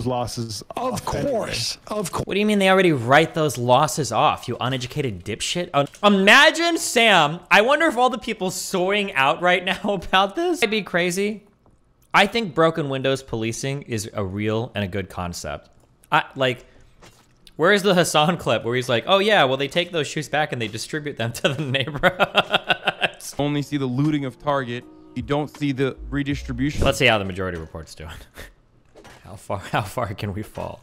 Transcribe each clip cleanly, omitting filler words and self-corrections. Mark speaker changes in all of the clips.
Speaker 1: those losses.
Speaker 2: Of course. Of course.
Speaker 3: What do you mean they already write those losses off, you uneducated dipshit? Imagine Sam. I wonder if all the people soaring out right now about this might be crazy. I think broken windows policing is a real and a good concept. Where is the Hasan clip where he's like, oh yeah, well they take those shoes back and they distribute them to the neighborhoods.
Speaker 1: Only see the looting of Target. You don't see the redistribution.
Speaker 3: Let's see how the majority report's doing. How far can we fall?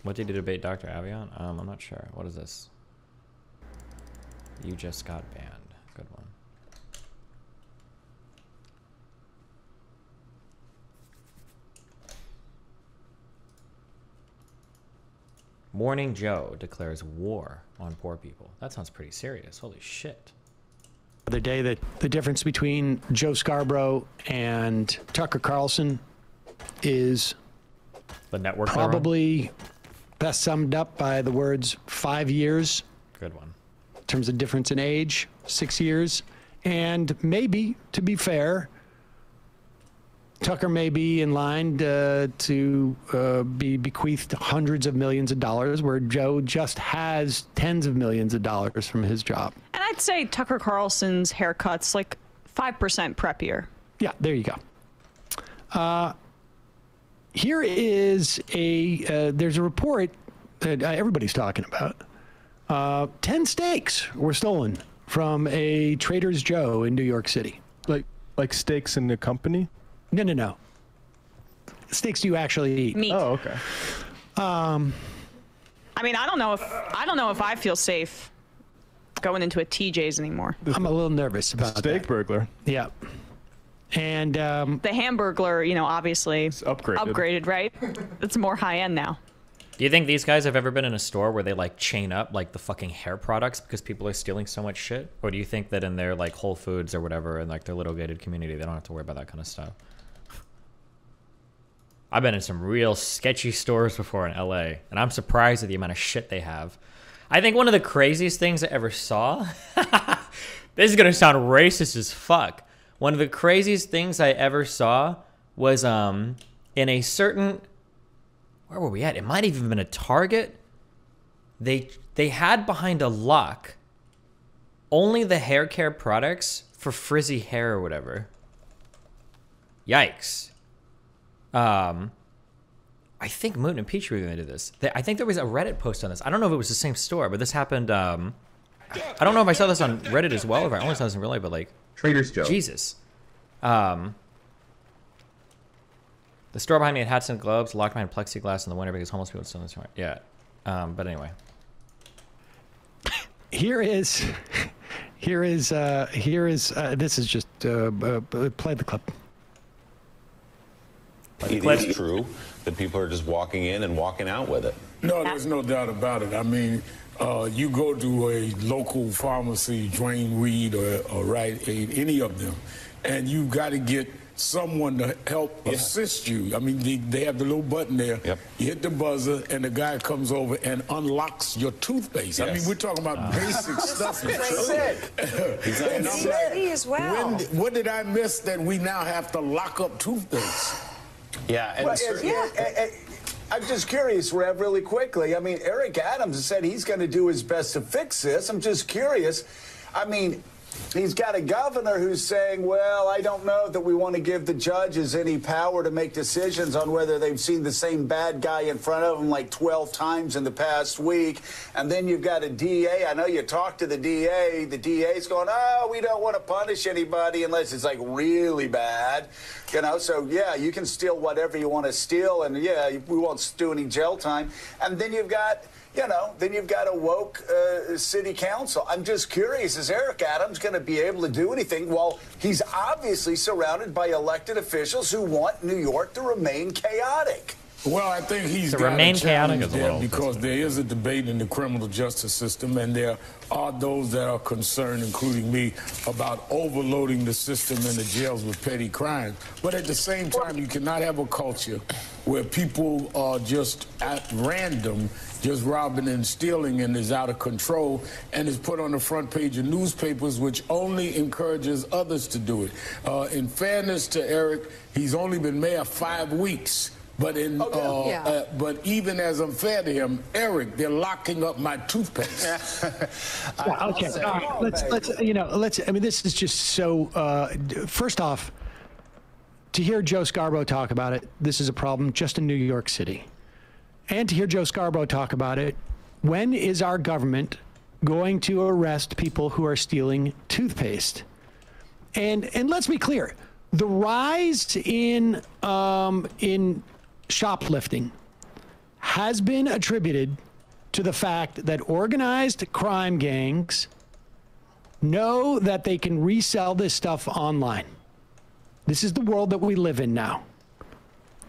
Speaker 3: What did you debate Dr. Avion? I'm not sure. What is this? You just got banned. Good one. Morning Joe declares war on poor people. That sounds pretty serious. Holy shit.
Speaker 2: The other day that the difference between Joe Scarborough and Tucker Carlson is
Speaker 3: the network
Speaker 2: probably best summed up by the words 5 years.
Speaker 3: Good one.
Speaker 2: In terms of difference in age, 6 years. And maybe, to be fair, Tucker may be in line to be bequeathed hundreds of millions of dollars, where Joe just has tens of millions of dollars from his job.
Speaker 4: And I'd say Tucker Carlson's haircut's like 5% preppier.
Speaker 2: Yeah, there you go. Here is there's a report that everybody's talking about. 10 steaks were stolen from a Trader's Joe in New York City.
Speaker 1: Like steaks in the company?
Speaker 2: No. Steaks you actually eat.
Speaker 4: Meat.
Speaker 1: Oh, okay.
Speaker 4: I mean, I don't know if I feel safe going into a TJ's anymore.
Speaker 2: I'm a little nervous about
Speaker 1: Steak
Speaker 2: that.
Speaker 1: burglar.
Speaker 2: Yeah. And
Speaker 4: the Hamburglar, you know, obviously
Speaker 1: It's upgraded.
Speaker 4: Right? It's more high end now.
Speaker 3: Do you think these guys have ever been in a store where they like chain up like the fucking hair products because people are stealing so much shit? Or do you think that in their like Whole Foods or whatever in like their little gated community, they don't have to worry about that kind of stuff? I've been in some real sketchy stores before in LA, and I'm surprised at the amount of shit they have. I think one of the craziest things I ever saw, this is gonna sound racist as fuck. One of the craziest things I ever saw was in a certain, where were we at? It might have even been a Target. They had behind a lock only the hair care products for frizzy hair or whatever. Yikes. I think Moon and Peach were going to do this. I think there was a Reddit post on this. I don't know if it was the same store, but this happened. I don't know if I saw this on Reddit as well, or if I only saw this in real life, but like
Speaker 5: Trader's Joe.
Speaker 3: Jesus. The store behind me had hats and gloves, locked behind plexiglass in the winter because homeless people still in the store. Yeah. But anyway.
Speaker 2: this is just play the clip.
Speaker 6: It is true that people are just walking in and walking out with it.
Speaker 7: No, there's no doubt about it. I mean, you go to a local pharmacy, Dwayne Reed or Rite Aid, any of them, and you've got to get someone to help assist you. I mean, they have the little button there.
Speaker 6: Yep.
Speaker 7: You hit the buzzer, and the guy comes over and unlocks your toothpaste.
Speaker 6: Yes.
Speaker 7: I mean, we're talking about basic stuff.
Speaker 6: He's
Speaker 7: as well. What did I miss that we now have to lock up toothpaste?
Speaker 6: Yeah, and
Speaker 8: I'm just curious, Rev, really quickly. I mean, Eric Adams said he's going to do his best to fix this. I'm just curious. I mean, he's got a governor who's saying, well, I don't know that we want to give the judges any power to make decisions on whether they've seen the same bad guy in front of them like 12 times in the past week. And then you've got a DA. I know you talked to the DA. The DA's going, oh, we don't want to punish anybody unless it's like really bad. You know, so, yeah, you can steal whatever you want to steal. And, yeah, we won't do any jail time. And then you've got... You know, then you've got a woke city council. I'm just curious, is Eric Adams going to be able to do anything? Well, he's obviously surrounded by elected officials who want New York to remain chaotic.
Speaker 7: Well, I think he's
Speaker 3: To
Speaker 7: got
Speaker 3: remain
Speaker 7: a
Speaker 3: chaotic
Speaker 7: challenge
Speaker 3: as
Speaker 7: there
Speaker 3: well.
Speaker 7: because there is a debate in the criminal justice system, and there are those that are concerned, including me, about overloading the system and the jails with petty crimes. But at the same time, you cannot have a culture where people are just at random, just robbing and stealing, and is out of control, and is put on the front page of newspapers, which only encourages others to do it. In fairness to Eric, he's only been mayor 5 weeks. But but even as unfair to him, Eric, they're locking up my toothpaste.
Speaker 2: Okay, all right. Let's. I mean, this is just so. First off, to hear Joe Scarborough talk about it, this is a problem just in New York City, and to hear Joe Scarborough talk about it, when is our government going to arrest people who are stealing toothpaste? And let's be clear, the rise in shoplifting has been attributed to the fact that organized crime gangs know that they can resell this stuff online. This is the world that we live in now.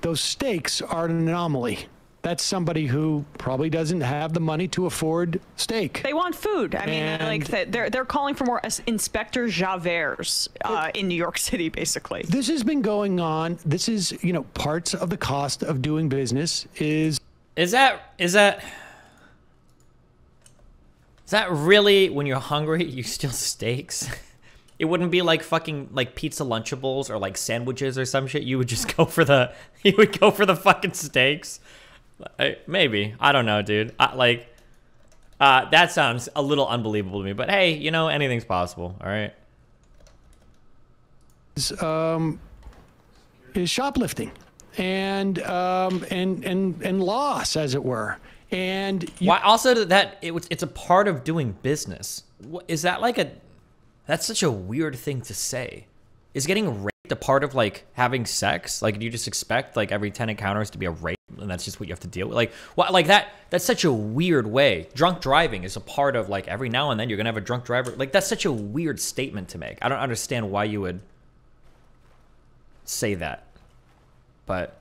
Speaker 2: Those stakes are an anomaly. That's somebody who probably doesn't have the money to afford steak.
Speaker 4: They want food. I mean, like they're calling for more Inspector Javerts in New York City, basically.
Speaker 2: This has been going on. This is, parts of the cost of doing business is
Speaker 3: that really, when you're hungry, you steal steaks? It wouldn't be like fucking like pizza Lunchables or like sandwiches or some shit. You would just go for the fucking steaks. Maybe. I don't know, dude. That sounds a little unbelievable to me, but hey, anything's possible. All right.
Speaker 2: Is shoplifting and loss, as it were. And
Speaker 3: why also that it's a part of doing business. Is that that's such a weird thing to say. Is getting raped a part of like having sex? Like, do you just expect like every 10 encounters to be a rape and that's just what you have to deal with? Like that's such a weird way. Drunk driving is a part of like every now and then you're gonna have a drunk driver. Like, that's such a weird statement to make. I don't understand why you would say that. But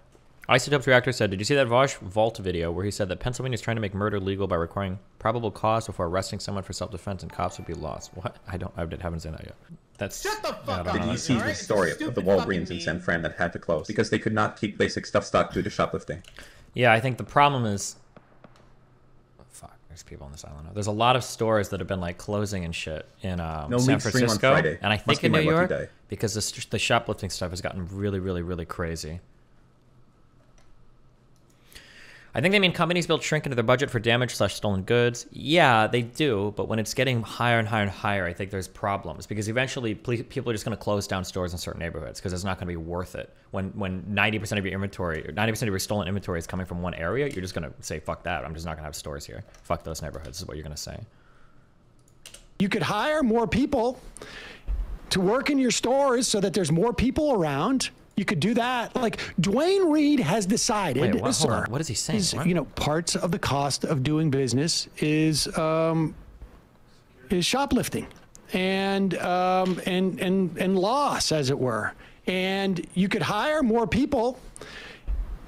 Speaker 3: Isotopes Reactor said, did you see that Vosh Vault video where he said that Pennsylvania is trying to make murder legal by requiring probable cause before arresting someone for self-defense and cops would be lost? What? I haven't seen that yet. That's... Shut the fuck up!
Speaker 5: Did you see the story of the Walgreens in San Fran that had to close because they could not keep basic stuff stocked due to shoplifting?
Speaker 3: Yeah, I think the problem is... Fuck, there's people on this island now. There's a lot of stores that have been like closing and shit in San Francisco. And I think in New York, because the shoplifting stuff has gotten really, really, really crazy. I think they mean companies build shrink into their budget for damaged/stolen goods. Yeah, they do, but when it's getting higher and higher and higher, I think there's problems because eventually people are just going to close down stores in certain neighborhoods because it's not going to be worth it. When 90% of your inventory, 90% of your stolen inventory is coming from one area, you're just going to say, fuck that. I'm just not going to have stores here. Fuck those neighborhoods is what you're going to say.
Speaker 2: You could hire more people to work in your stores so that there's more people around. You could do that. Like, Dwayne Reed has decided.
Speaker 3: Wait, what? Hold on. What is he saying?
Speaker 2: Parts of the cost of doing business is shoplifting and loss, as it were. And you could hire more people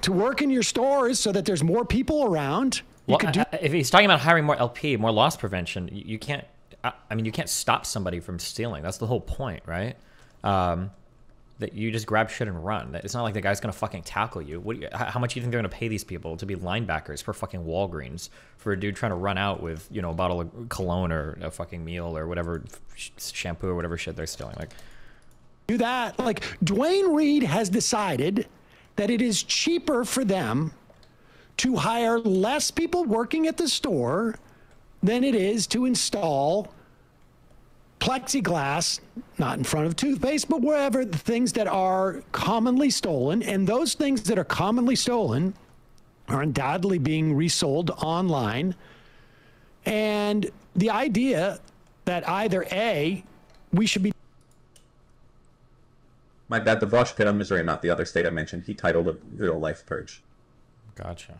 Speaker 2: to work in your stores so that there's more people around.
Speaker 3: If he's talking about hiring more LP, more loss prevention, you can't. I mean, you can't stop somebody from stealing. That's the whole point, right? That you just grab shit and run. It's not like the guy's gonna fucking tackle you. How much do you think they're gonna pay these people to be linebackers for fucking Walgreens for a dude trying to run out with, a bottle of cologne or a fucking meal or whatever, shampoo or whatever shit they're stealing? Like,
Speaker 2: do that. Like, Dwayne Reed has decided that it is cheaper for them to hire less people working at the store than it is to install plexiglass, not in front of toothpaste, but wherever, the things that are commonly stolen. And those things that are commonly stolen are undoubtedly being resold online. And the idea that either A, we should be...
Speaker 5: My bad, the Vosh pit on Missouri, not the other state I mentioned. He titled a real life purge.
Speaker 3: Gotcha.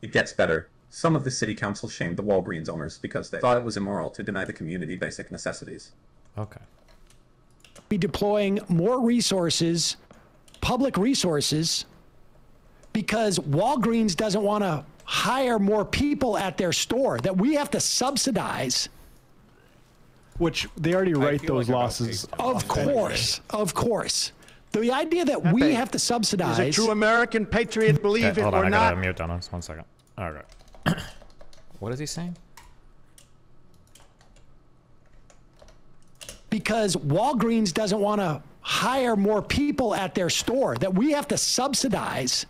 Speaker 5: It gets better. Some of the city council shamed the Walgreens owners because they thought it was immoral to deny the community basic necessities.
Speaker 3: Okay.
Speaker 2: Be deploying more resources, public resources, because Walgreens doesn't want to hire more people at their store, that we have to subsidize
Speaker 9: Which they already write those losses.
Speaker 2: Of course. The idea that we have to subsidize.
Speaker 10: Is a true American patriot believe
Speaker 3: Okay,
Speaker 10: it
Speaker 3: hold
Speaker 10: or
Speaker 3: on, I
Speaker 10: not?
Speaker 3: gotta mute Donos. 1 second. Okay. What is he saying?
Speaker 2: Because Walgreens doesn't want to hire more people at their store, that we have to subsidize.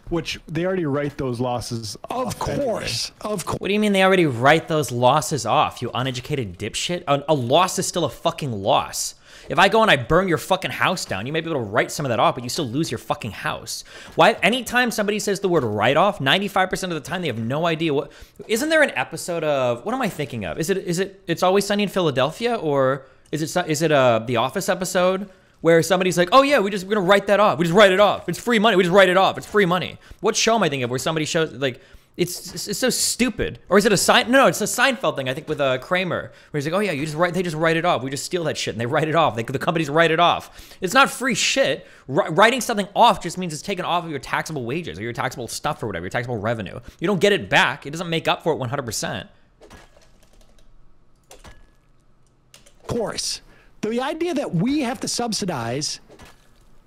Speaker 9: Which they already write those losses.
Speaker 2: Of course.
Speaker 3: What do you mean they already write those losses off, you uneducated dipshit? A loss is still a fucking loss. If I go and I burn your fucking house down, you may be able to write some of that off, but you still lose your fucking house. Why? Anytime somebody says the word write-off, 95% of the time they have no idea what. Isn't there an episode of, what am I thinking of? Is it It's Always Sunny in Philadelphia, or is it The Office episode where somebody's like, oh yeah, we're gonna write that off. We just write it off. It's free money. We just write it off. It's free money. What show am I thinking of where somebody shows like? It's so stupid. Or is it a No, it's a Seinfeld thing, I think, with Kramer, where he's like, oh yeah, they just write it off. We just steal that shit and they write it off. The companies write it off. It's not free shit. Writing something off just means it's taken off of your taxable wages or your taxable stuff or whatever, your taxable revenue. You don't get it back. It doesn't make up for it 100%.
Speaker 2: Of course. The idea that we have to subsidize,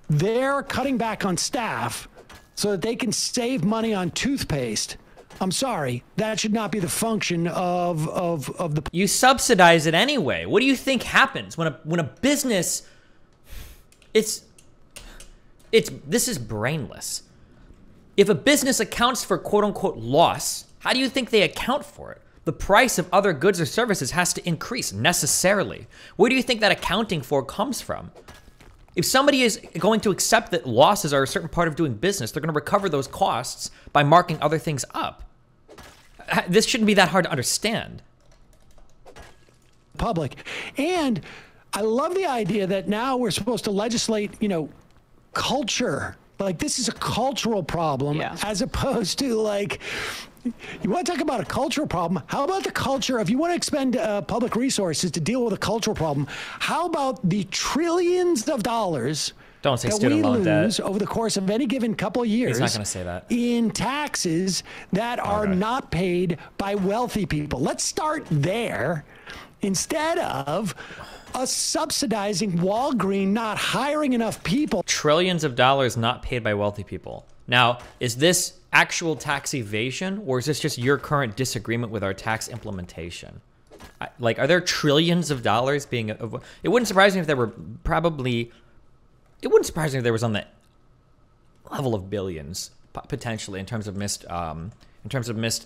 Speaker 2: they're cutting back on staff so that they can save money on toothpaste. I'm sorry, that should not be the function of the.
Speaker 3: You subsidize it anyway. What do you think happens when a business? This is brainless. If a business accounts for quote unquote loss, how do you think they account for it? The price of other goods or services has to increase necessarily. Where do you think that accounting for comes from? If somebody is going to accept that losses are a certain part of doing business, they're going to recover those costs by marking other things up. This shouldn't be that hard to understand.
Speaker 2: Public. And I love the idea that now we're supposed to legislate, culture. Like, this is a cultural problem as opposed to, like, you want to talk about a cultural problem? How about the culture? If you want to expend public resources to deal with a cultural problem, how about the trillions of dollars
Speaker 3: Don't say
Speaker 2: that
Speaker 3: student
Speaker 2: we
Speaker 3: loan
Speaker 2: lose
Speaker 3: debt.
Speaker 2: over the course of any given couple of years?
Speaker 3: He's not going to say that.
Speaker 2: In taxes that are not paid by wealthy people. Let's start there instead of us subsidizing Walgreens not hiring enough people.
Speaker 3: Trillions of dollars not paid by wealthy people. Now, is this actual tax evasion, or is this just your current disagreement with our tax implementation? Are there trillions of dollars being? It wouldn't surprise me if there were probably. It wouldn't surprise me if there was on the level of billions potentially in terms of missed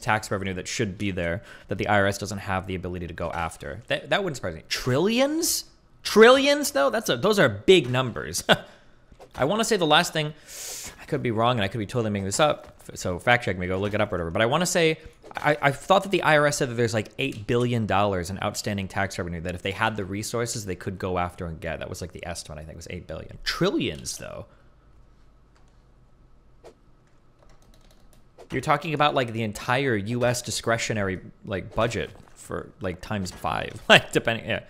Speaker 3: tax revenue that should be there that the IRS doesn't have the ability to go after. That wouldn't surprise me. Trillions though. Those are big numbers. I want to say the last thing. I could be wrong and I could be totally making this up. So fact check me, go look it up or whatever. But I want to say, I thought that the IRS said that there's like $8 billion in outstanding tax revenue that if they had the resources, they could go after and get. That was like the estimate, I think, was 8 billion. Trillions, though. You're talking about like the entire U.S. discretionary like budget for like ×5, like depending, yeah.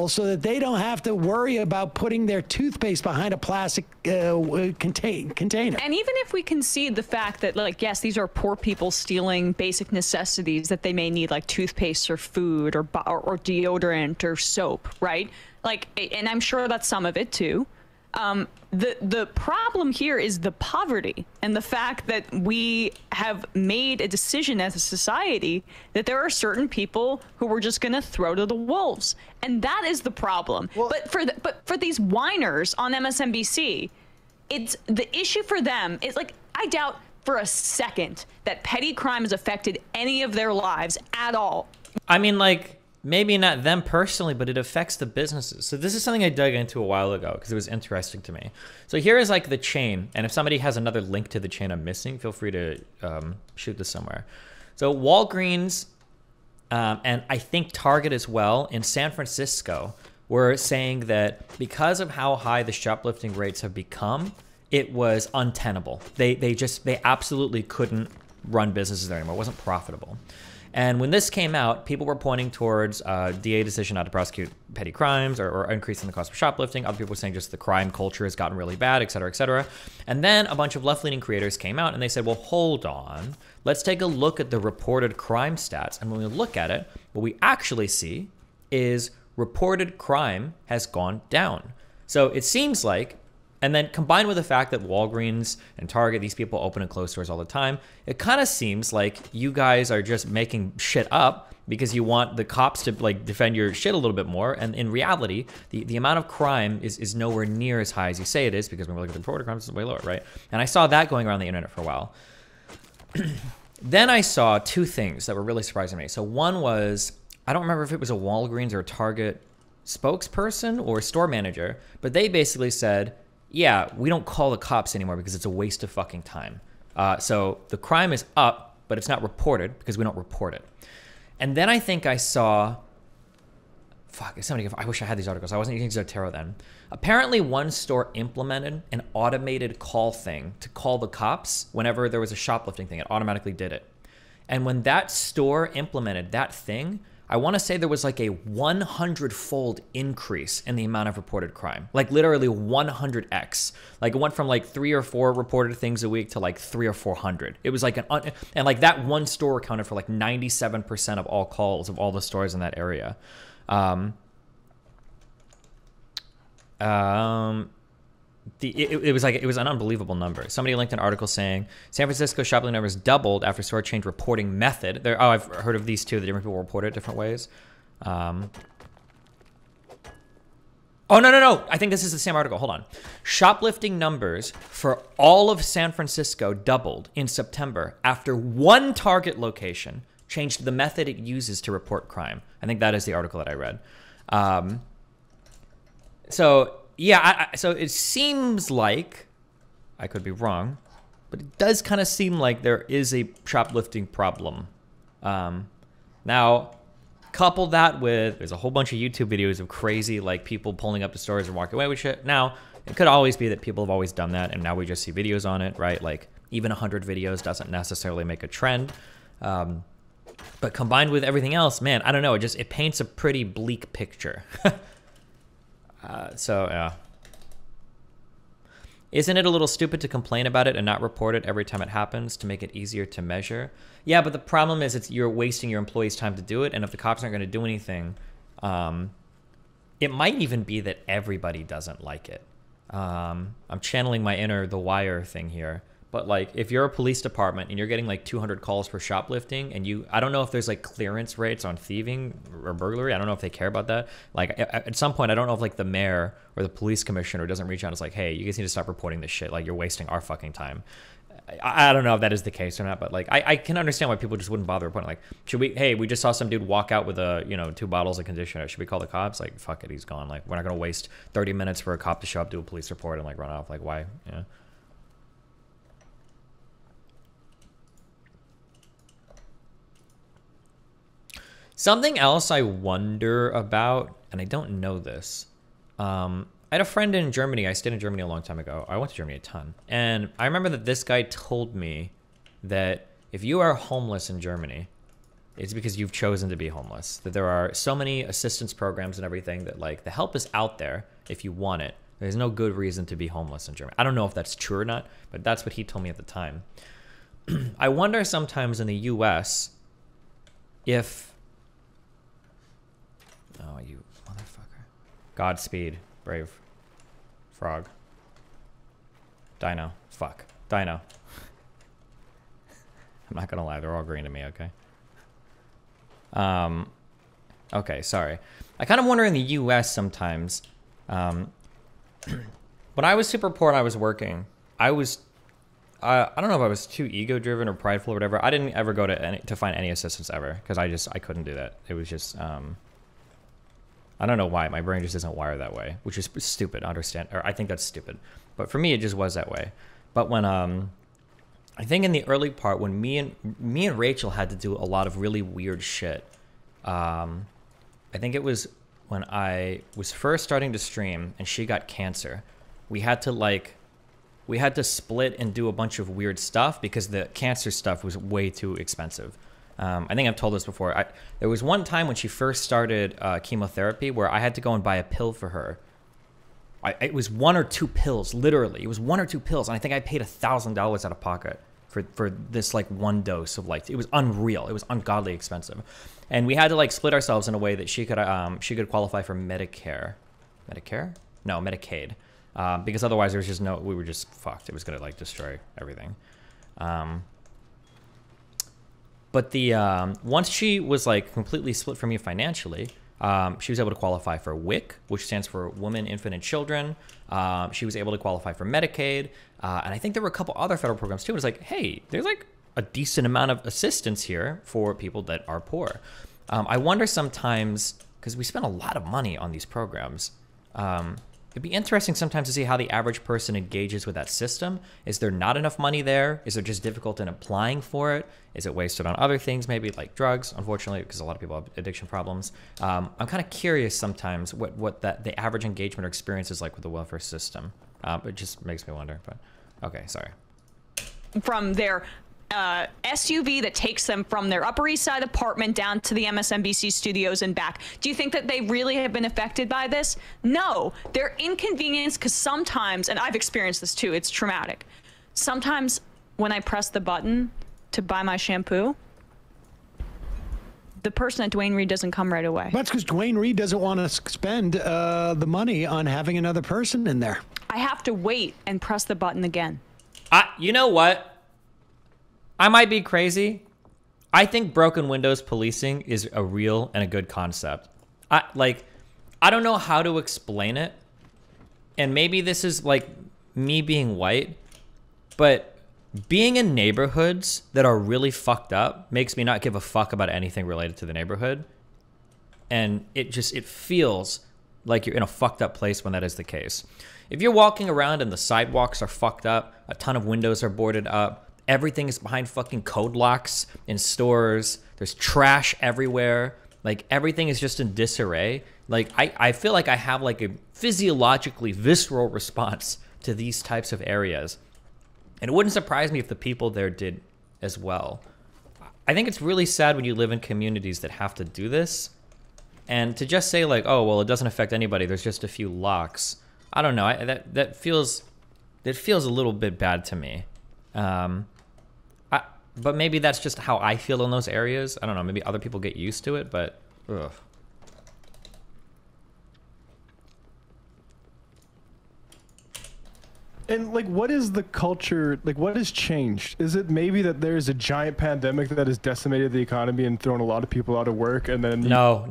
Speaker 2: So that they don't have to worry about putting their toothpaste behind a plastic container.
Speaker 4: And even if we concede the fact that, like, yes, these are poor people stealing basic necessities that they may need, like toothpaste or food or deodorant or soap, right? Like, and I'm sure that's some of it too. The problem here is the poverty and the fact that we have made a decision as a society that there are certain people who we're just going to throw to the wolves, and that is the problem. Well, but for these whiners on MSNBC, it's the issue for them is like, I doubt for a second that petty crime has affected any of their lives at all.
Speaker 3: I mean, like, maybe not them personally, but it affects the businesses. So this is something I dug into a while ago because it was interesting to me. So here is like the chain. And if somebody has another link to the chain I'm missing, feel free to shoot this somewhere. So Walgreens and I think Target as well in San Francisco were saying that because of how high the shoplifting rates have become, it was untenable. They absolutely couldn't run businesses there anymore. It wasn't profitable. And when this came out, people were pointing towards DA decision not to prosecute petty crimes or increasing the cost of shoplifting. Other people were saying just the crime culture has gotten really bad, et cetera, et cetera. And then a bunch of left-leaning creators came out and they said, well, hold on. Let's take a look at the reported crime stats. And when we look at it, what we actually see is reported crime has gone down. So it seems like, and then combined with the fact that Walgreens and Target, these people open and close stores all the time, it kind of seems like you guys are just making shit up because you want the cops to like defend your shit a little bit more. And in reality, the amount of crime is nowhere near as high as you say it is, because when we look at the reported crimes, it's way lower, right? And I saw that going around the internet for a while. Then I saw two things that were really surprising me. So one was, I don't remember if it was a Walgreens or a Target spokesperson or store manager, but they basically said, yeah, we don't call the cops anymore because it's a waste of fucking time. So the crime is up, but it's not reported because we don't report it. And then I think I saw, I wish I had these articles. I wasn't using Zotero then. Apparently one store implemented an automated call thing to call the cops whenever there was a shoplifting thing. It automatically did it. And when that store implemented that thing, I want to say there was like a 100-fold increase in the amount of reported crime. Like literally 100x. Like it went from like 3 or 4 reported things a week to like 300 or 400. It was like and like that one store accounted for like 97% of all calls of all the stores in that area. It was an unbelievable number. Somebody linked an article saying San Francisco shoplifting numbers doubled after store change reporting method. I've heard of these too. The different people report it different ways. Oh no! I think this is the same article. Hold on. Shoplifting numbers for all of San Francisco doubled in September after one Target location changed the method it uses to report crime. I think that is the article that I read. Yeah, so it seems like, I could be wrong, but it does kind of seem like there is a shoplifting problem. Now, couple that with, there's a whole bunch of YouTube videos of crazy, like, people pulling up to stores and walking away with shit. Now, it could always be that people have always done that, and now we just see videos on it, right? Like, even 100 videos doesn't necessarily make a trend. But combined with everything else, man, I don't know, it paints a pretty bleak picture. Yeah. Isn't it a little stupid to complain about it and not report it every time it happens to make it easier to measure? Yeah, but the problem is you're wasting your employees' time to do it, and if the cops aren't going to do anything, it might even be that everybody doesn't like it. I'm channeling my inner The Wire thing here. But like, if you're a police department and you're getting like 200 calls for shoplifting, and I don't know if there's like clearance rates on thieving or burglary. I don't know if they care about that. Like at some point, I don't know if like the mayor or the police commissioner doesn't reach out and is like, hey, you guys need to stop reporting this shit. Like, you're wasting our fucking time. I don't know if that is the case or not, but like, I can understand why people just wouldn't bother reporting. Like, we just saw some dude walk out with 2 bottles of conditioner. Should we call the cops? Like, fuck it, he's gone. Like, we're not going to waste 30 minutes for a cop to show up, do a police report, and like run off. Like, why? Yeah. Something else I wonder about, and I don't know this. I had a friend in Germany. I stayed in Germany a long time ago. I went to Germany a ton. And I remember that this guy told me that if you are homeless in Germany, it's because you've chosen to be homeless. That there are so many assistance programs and everything that like the help is out there if you want it. There's no good reason to be homeless in Germany. I don't know if that's true or not, but that's what he told me at the time. I wonder sometimes in the US if... Oh, you motherfucker. Godspeed, brave frog. Dino. Fuck. Dino. I'm not gonna lie, they're all green to me, okay? Okay, sorry. I kind of wonder in the US sometimes, when I was super poor and I was working, I don't know if I was too ego-driven or prideful or whatever. I didn't ever go to find any assistance ever, because I couldn't do that. It was just, I don't know why. My brain just isn't wired that way, which is stupid, understand, or I think that's stupid. But for me, it just was that way. But when, I think in the early part, when me and Rachel had to do a lot of really weird shit, I think it was when I was first starting to stream and she got cancer. We had to split and do a bunch of weird stuff because the cancer stuff was way too expensive. I think I've told this before. There was one time when she first started chemotherapy where I had to go and buy a pill for her. It was 1 or 2 pills, literally. It was 1 or 2 pills, and I think I paid $1,000 out of pocket. for this like one dose of light. It was unreal. It was ungodly expensive, and we had to like split ourselves in a way that she could qualify for Medicare, no, Medicaid, because otherwise there was just we were just fucked. It was gonna like destroy everything. But the once she was like completely split from me financially, she was able to qualify for WIC, which stands for Women, Infant, and Children. She was able to qualify for Medicaid. And I think there were a couple other federal programs too. It was like, hey, there's like a decent amount of assistance here for people that are poor. I wonder sometimes, because we spend a lot of money on these programs, it'd be interesting sometimes to see how the average person engages with that system. Is there not enough money there? Is there just difficult in applying for it? Is it wasted on other things, maybe like drugs, unfortunately, because a lot of people have addiction problems. I'm kind of curious sometimes what the average engagement or experience is like with the welfare system. It just makes me wonder, but okay, sorry.
Speaker 4: From their SUV that takes them from their Upper East Side apartment down to the MSNBC studios and back. Do you think that they really have been affected by this? No, they're inconvenienced because sometimes, and I've experienced this too, it's traumatic. Sometimes when I press the button to buy my shampoo, the person at Dwayne Reed doesn't come right away.
Speaker 2: That's because Dwayne Reed doesn't want to spend the money on having another person in there.
Speaker 4: I have to wait and press the button again.
Speaker 3: You know what? I might be crazy. I think broken windows policing is a real and a good concept. I don't know how to explain it. And maybe this is like me being white, but being in neighborhoods that are really fucked up makes me not give a fuck about anything related to the neighborhood. And it feels like you're in a fucked up place when that is the case. If you're walking around and the sidewalks are fucked up, a ton of windows are boarded up, everything is behind fucking code locks in stores, there's trash everywhere, like everything is just in disarray. Like I feel like I have like a physiologically visceral response to these types of areas. And it wouldn't surprise me if the people there did as well. I think it's really sad when you live in communities that have to do this. And to just say like, oh, well, it doesn't affect anybody, there's just a few locks. I don't know, that feels a little bit bad to me. But maybe that's just how I feel in those areas. I don't know, maybe other people get used to it, but ugh.
Speaker 9: And like, what is the culture, like what has changed? Is it maybe that there's a giant pandemic that has decimated the economy and thrown a lot of people out of work, and then
Speaker 3: No,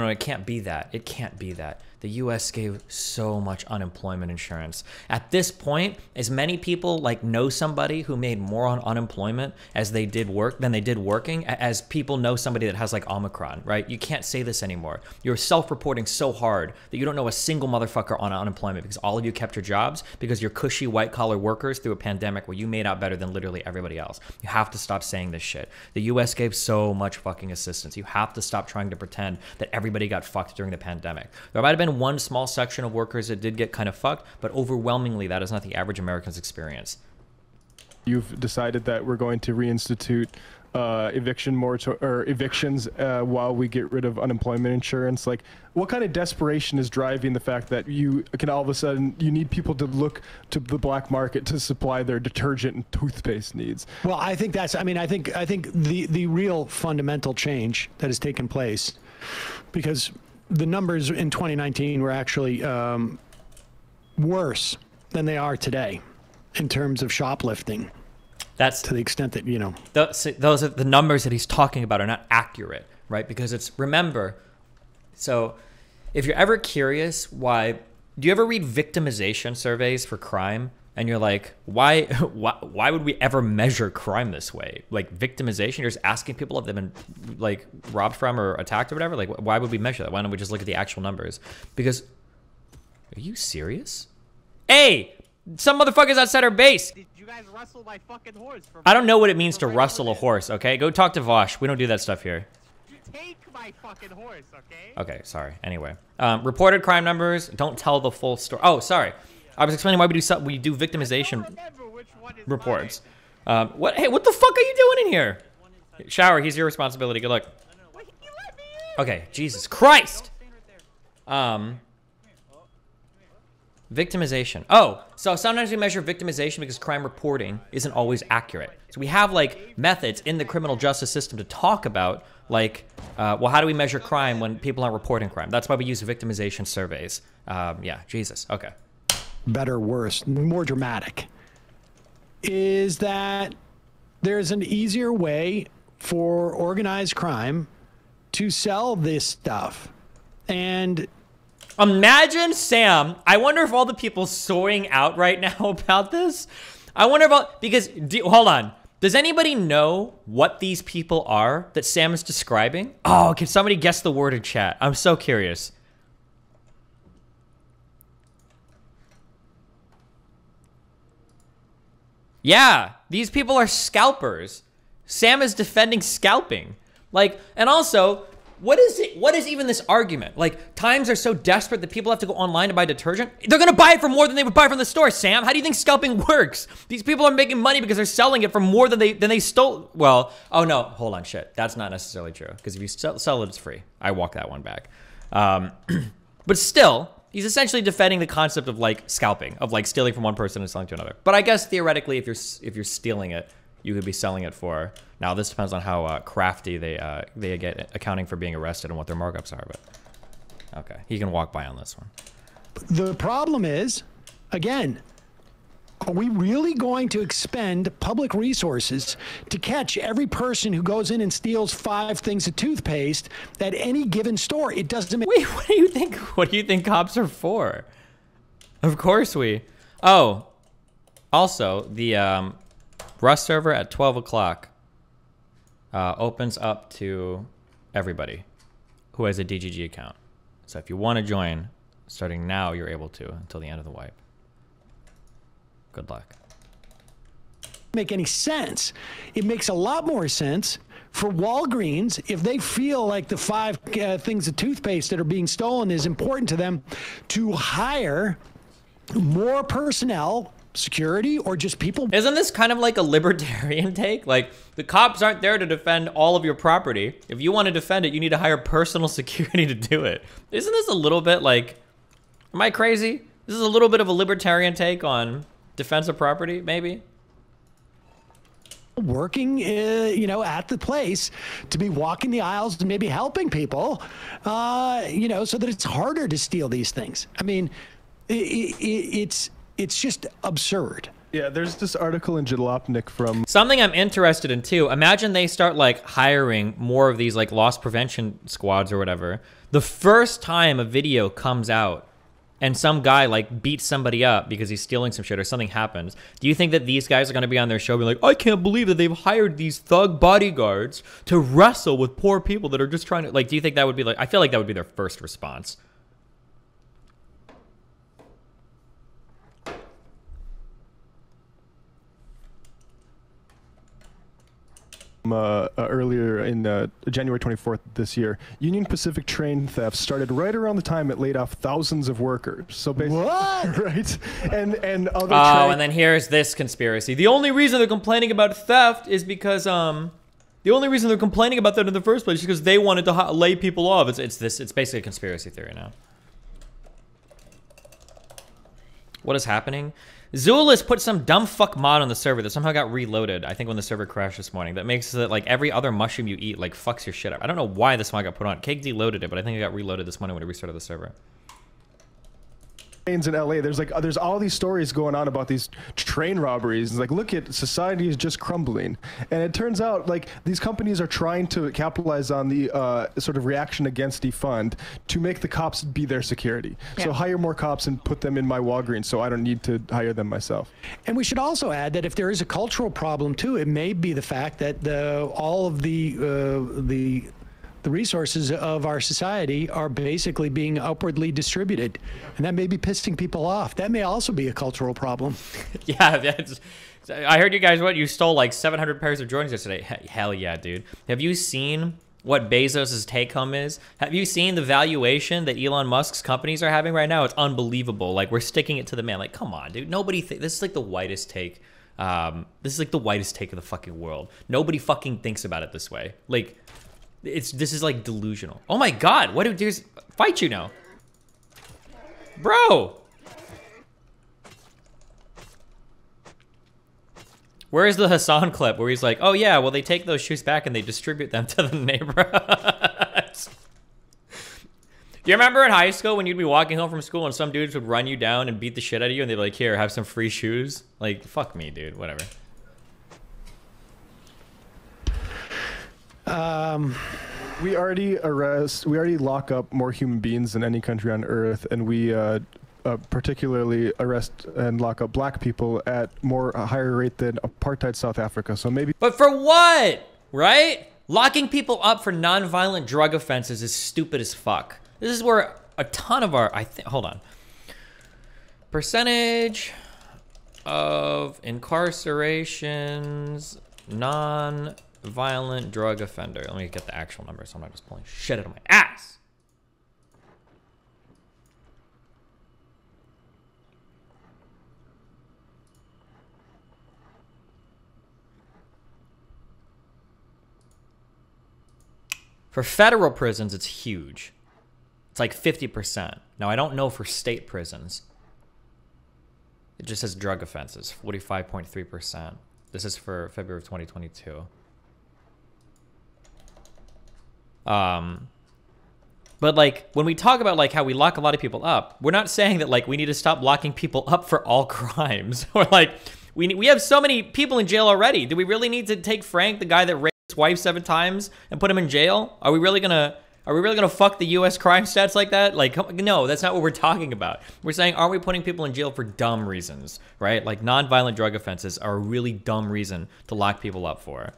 Speaker 3: it can't be that. It can't be that. The US gave so much unemployment insurance. At this point, as many people like know somebody who made more on unemployment as they did working, as people know somebody that has like Omicron, right? You can't say this anymore. You're self-reporting so hard that you don't know a single motherfucker on unemployment because all of you kept your jobs because you're cushy white collar workers through a pandemic where you made out better than literally everybody else. You have to stop saying this shit. The US gave so much fucking assistance. You have to stop trying to pretend that everybody got fucked during the pandemic. There might have been one small section of workers that did get kind of fucked, but overwhelmingly that is not the average American's experience.
Speaker 9: you've decided that we're going to reinstitute evictions while we get rid of unemployment insurance. Like, what kind of desperation is driving the fact that you can all of a sudden you need people to look to the black market to supply their detergent and toothpaste needs?
Speaker 2: Well, I think that's, I think the real fundamental change that has taken place, because the numbers in 2019 were actually worse than they are today in terms of shoplifting.
Speaker 3: That's
Speaker 2: to the extent that, you know,
Speaker 3: those are the numbers that he's talking about are not accurate, right? Because it's, remember, so if you're ever curious why, do you ever read victimization surveys for crime? And you're like, why would we ever measure crime this way? Like victimization, you're just asking people if they've been like robbed from or attacked or whatever. Like, why would we measure that? Why don't we just look at the actual numbers? Because, are you serious? Hey, some motherfuckers outside our base.
Speaker 10: Did you guys rustle my fucking horse?
Speaker 3: I don't know what it means to rustle a horse, okay? Go talk to Vosh. We don't do that stuff here.
Speaker 10: Take my fucking horse, okay?
Speaker 3: Okay, sorry. Anyway, reported crime numbers. Don't tell the full story. Oh, sorry. I was explaining why we do victimization reports. What? Hey, what the fuck are you doing in here? Shower. He's your responsibility. Good luck. Okay. Jesus Christ. Victimization. Oh, so sometimes we measure victimization because crime reporting isn't always accurate. So we have like methods in the criminal justice system to talk about like, well, how do we measure crime when people aren't reporting crime? That's why we use victimization surveys. Yeah, Jesus. Okay.
Speaker 2: Better, worse, more dramatic, is that there's an easier way for organized crime to sell this stuff. And
Speaker 3: imagine, Sam, I wonder if all the people sorting out right now about this, I wonder about, because, hold on. Does anybody know what these people are that Sam is describing? Oh, can somebody guess the word in chat? I'm so curious. Yeah, these people are scalpers. Sam is defending scalping. Like, and also, what is even this argument? Like, times are so desperate that people have to go online to buy detergent. They're gonna buy it for more than they would buy from the store, Sam. How do you think scalping works? These people are making money because they're selling it for more than they stole. Well, oh no, hold on, shit. That's not necessarily true. Because if you sell it, it's free. I walk that one back. But still, he's essentially defending the concept of like scalping, of like stealing from one person and selling to another. But I guess theoretically, if you're stealing it, you could be selling it for. Now this depends on how crafty they get accounting for being arrested and what their markups are. But okay, he can walk by on this one.
Speaker 2: The problem is, again, are we really going to expend public resources to catch every person who goes in and steals 5 things of toothpaste at any given store? It doesn't make—
Speaker 3: Wait, what do you think? What do you think cops are for? Of course we. Oh, also the Rust server at 12 o'clock opens up to everybody who has a DGG account. So if you want to join, starting now, you're able to until the end of the wipe. Good luck.
Speaker 2: Make any sense. It makes a lot more sense for Walgreens, if they feel like the 5 things of toothpaste that are being stolen is important to them, to hire more personnel, security, or just people.
Speaker 3: Isn't this kind of like a libertarian take? Like, the cops aren't there to defend all of your property. If you want to defend it, you need to hire personal security to do it. Isn't this a little bit like, am I crazy? This is a little bit of a libertarian take on defense of property, maybe?
Speaker 2: Working, you know, at the place to be walking the aisles and maybe helping people, you know, so that it's harder to steal these things. I mean, it's just absurd.
Speaker 9: Yeah, there's this article in Jalopnik from...
Speaker 3: Something I'm interested in too. Imagine they start like hiring more of these like loss prevention squads or whatever. The first time a video comes out and some guy like beats somebody up because he's stealing some shit or something happens, do you think that these guys are going to be on their show being like, I can't believe that they've hired these thug bodyguards to wrestle with poor people that are just trying to, like, do you think that would be like, I feel like that would be their first response.
Speaker 9: Earlier in January 24th this year, Union Pacific train theft started right around the time it laid off thousands of workers. So basically,
Speaker 2: what?
Speaker 9: Right? And other
Speaker 3: and then here's this conspiracy. The only reason they're complaining about theft is because the only reason they're complaining about that in the first place is because they wanted to lay people off. It's basically a conspiracy theory now. What is happening? Zulus put some dumb fuck mod on the server that somehow got reloaded, I think when the server crashed this morning. That makes it like every other mushroom you eat like fucks your shit up. I don't know why this mod got put on. Cake deloaded it, but I think it got reloaded this morning when it restarted the server.
Speaker 9: In LA, there's all these stories going on about these train robberies. It's like, look at society is just crumbling, and it turns out like these companies are trying to capitalize on the sort of reaction against defund to make the cops be their security. Yeah. So hire more cops and put them in my Walgreens, so I don't need to hire them myself.
Speaker 2: And we should also add that if there is a cultural problem too, it may be the fact that all of the resources of our society are basically being upwardly distributed, and that may be pissing people off. That may also be a cultural problem.
Speaker 3: Yeah, I heard you guys, you stole like 700 pairs of Jordans yesterday. Hell yeah, dude. Have you seen what Bezos' take home is? Have you seen the valuation that Elon Musk's companies are having right now? It's unbelievable. Like, we're sticking it to the man. Like, come on, dude. This is like the whitest take. This is like the whitest take of the fucking world. Nobody fucking thinks about it this way. Like, this is like delusional. Oh my god, what do dudes fight you now? Bro! Where is the Hasan clip where he's like, oh yeah, well they take those shoes back and they distribute them to the neighborhoods? Do you remember in high school when you'd be walking home from school and some dudes would run you down and beat the shit out of you and they'd be like, here, have some free shoes? Like, fuck me, dude, whatever.
Speaker 9: We already lock up more human beings than any country on earth, and we particularly arrest and lock up black people at a higher rate than apartheid South Africa. So maybe.
Speaker 3: But for what? Right? Locking people up for non-violent drug offenses is stupid as fuck. This is where a ton of our, hold on. Percentage of incarcerations, non-violent drug offender. Let me get the actual number so I'm not just pulling shit out of my ass. For federal prisons, it's huge. It's like 50%. Now, I don't know for state prisons. It just says drug offenses, 45.3%. This is for February of 2022. But like, when we talk about like how we lock a lot of people up, we're not saying that like we need to stop locking people up for all crimes. Or like, we have so many people in jail already. Do we really need to take Frank, the guy that raped his wife 7 times, and put him in jail? Are we really gonna fuck the U.S. crime stats like that? Like, no, that's not what we're talking about. We're saying, are we putting people in jail for dumb reasons, right? Like, non-violent drug offenses are a really dumb reason to lock people up for.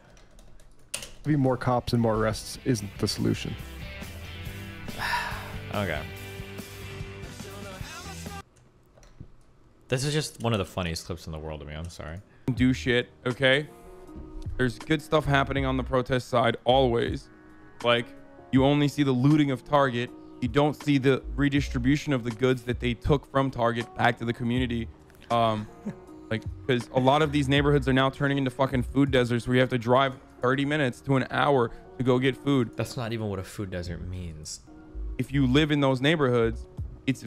Speaker 9: Maybe more cops and more arrests isn't the solution.
Speaker 3: Okay. This is just one of the funniest clips in the world to me. I'm sorry.
Speaker 1: Do shit, okay? There's good stuff happening on the protest side always. Like, you only see the looting of Target. You don't see the redistribution of the goods that they took from Target back to the community. Like, because a lot of these neighborhoods are now turning into fucking food deserts where you have to drive 30 minutes to an hour to go get food.
Speaker 3: That's not even what a food desert means.
Speaker 1: If you live in those neighborhoods, it's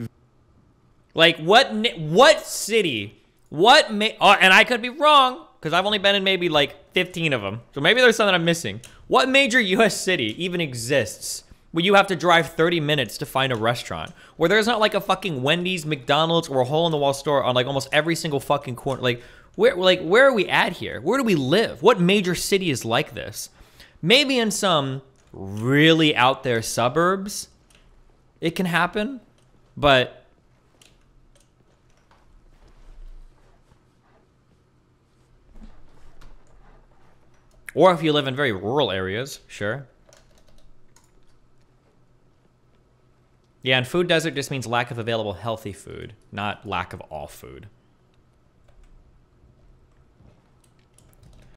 Speaker 3: like what city, and I could be wrong because I've only been in maybe like 15 of them. So maybe there's something I'm missing. What major US city even exists where you have to drive 30 minutes to find a restaurant? Where there's not like a fucking Wendy's, McDonald's, or a hole-in-the-wall store on like almost every single fucking corner. Like where are we at here? Where do we live? What major city is like this? Maybe in some really out there suburbs, it can happen, but or if you live in very rural areas, sure. Yeah, and food desert just means lack of available healthy food, not lack of all food.